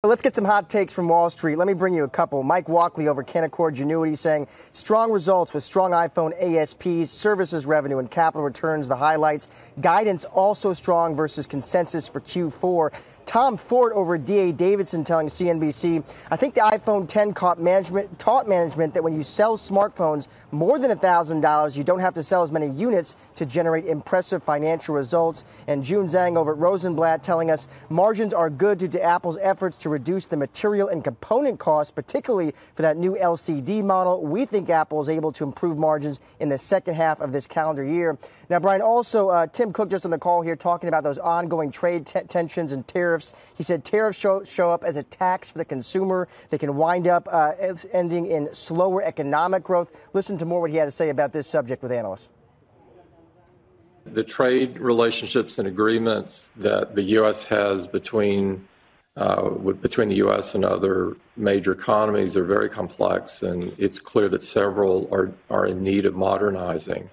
Let's get some hot takes from Wall Street. Let me bring you a couple. Mike Walkley over Canaccord Genuity saying strong results with strong iPhone ASPs, services revenue, and capital returns, the highlights. Guidance also strong versus consensus for Q4. Tom Ford over D.A. Davidson telling CNBC, I think the iPhone 10 taught management that when you sell smartphones more than $1,000, you don't have to sell as many units to generate impressive financial results. And June Zhang over at Rosenblatt telling us margins are good due to Apple's efforts to reduce the material and component costs, particularly for that new LCD model. We think Apple is able to improve margins in the second half of this calendar year. Now, Brian, also Tim Cook just on the call here talking about those ongoing trade tensions and tariffs. He said tariffs show up as a tax for the consumer. They can wind up ending in slower economic growth. Listen to more what he had to say about this subject with analysts. The trade relationships and agreements that the U.S. has between the U.S. and other major economies are very complex, and it's clear that several are in need of modernizing.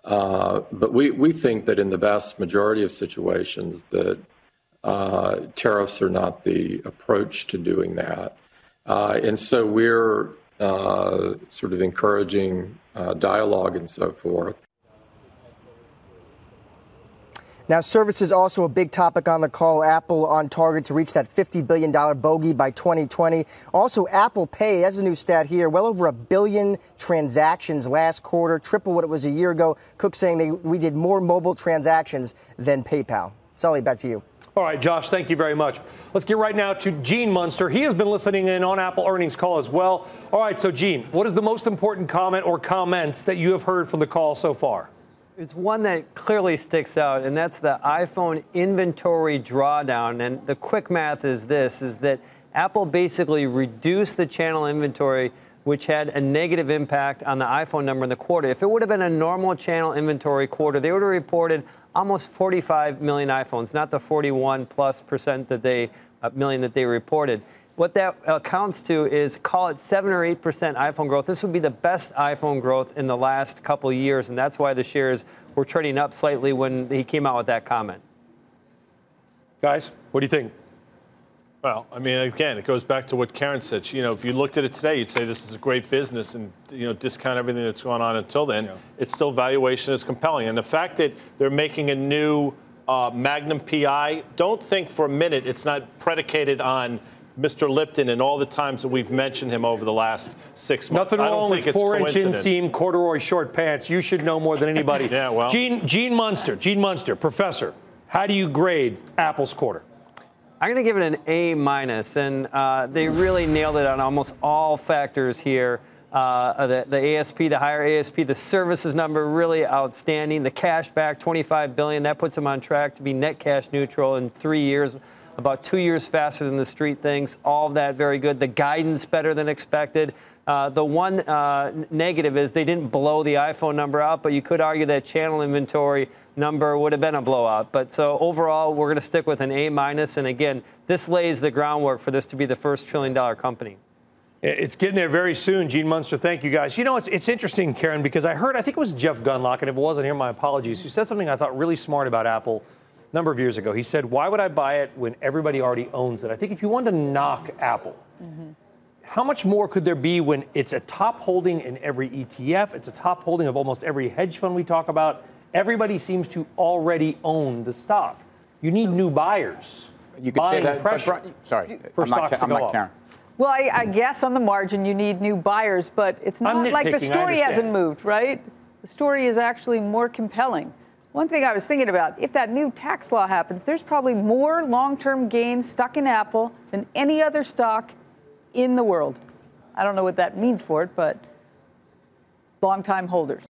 But we think that in the vast majority of situations that tariffs are not the approach to doing that. And so we're sort of encouraging dialogue and so forth. Now, services also a big topic on the call. Apple on target to reach that $50 billion bogey by 2020. Also, Apple Pay, that's a new stat here, well over 1 billion transactions last quarter, triple what it was a year ago. Cook saying we did more mobile transactions than PayPal. Sully, back to you. All right, Josh, thank you very much. Let's get right now to Gene Munster. He has been listening in on Apple earnings call as well. All right, so Gene, what is the most important comment or comments that you have heard from the call so far? There's one that clearly sticks out, and that's the iPhone inventory drawdown. And the quick math is this, is that Apple basically reduced the channel inventory, which had a negative impact on the iPhone number in the quarter. If it would have been a normal channel inventory quarter, they would have reported almost 45 million iPhones, not the 41+% million that they reported. What that accounts to is, call it 7 or 8% iPhone growth. This would be the best iPhone growth in the last couple of years, and that's why the shares were trading up slightly when he came out with that comment. Guys, what do you think? Well, I mean, again, it goes back to what Karen said. If you looked at it today, you'd say this is a great business and, discount everything that's gone on until then. Yeah. It's still valuation is compelling. And the fact that they're making a new Magnum PI, don't think for a minute it's not predicated on Mr. Lipton and all the times that we've mentioned him over the last 6 months. Nothing wrong with 4-inch inseam corduroy short pants. You should know more than anybody. Yeah, well. Gene Munster, professor, how do you grade Apple's quarter? I'm going to give it an A-, and they really nailed it on almost all factors here. The ASP, the higher ASP, the services number, really outstanding. The cash back, $25 billion, that puts them on track to be net cash neutral in 3 years. About 2 years faster than the street thinks. All of that very good. The guidance better than expected. The one negative is they didn't blow the iPhone number out, but you could argue that channel inventory number would have been a blowout. But so overall, we're going to stick with an A-. And again, this lays the groundwork for this to be the first $1 trillion company. It's getting there very soon. Gene Munster, thank you, guys. It's interesting, Karen, because I think it was Jeff Gundlach, and if it wasn't here, my apologies, who said something I thought really smart about Apple number of years ago. He said, why would I buy it when everybody already owns it? I think if you wanted to knock Apple, how much more could there be when it's a top holding in every ETF? It's a top holding of almost every hedge fund we talk about. Everybody seems to already own the stock. You need new buyers. You could say that. Sorry, I'm not Karen. Well, I guess on the margin you need new buyers, but it's not like the story hasn't moved, right? The story is actually more compelling. One thing I was thinking about, if that new tax law happens, there's probably more long-term gains stuck in Apple than any other stock in the world. I don't know what that means for it, but long-time holders.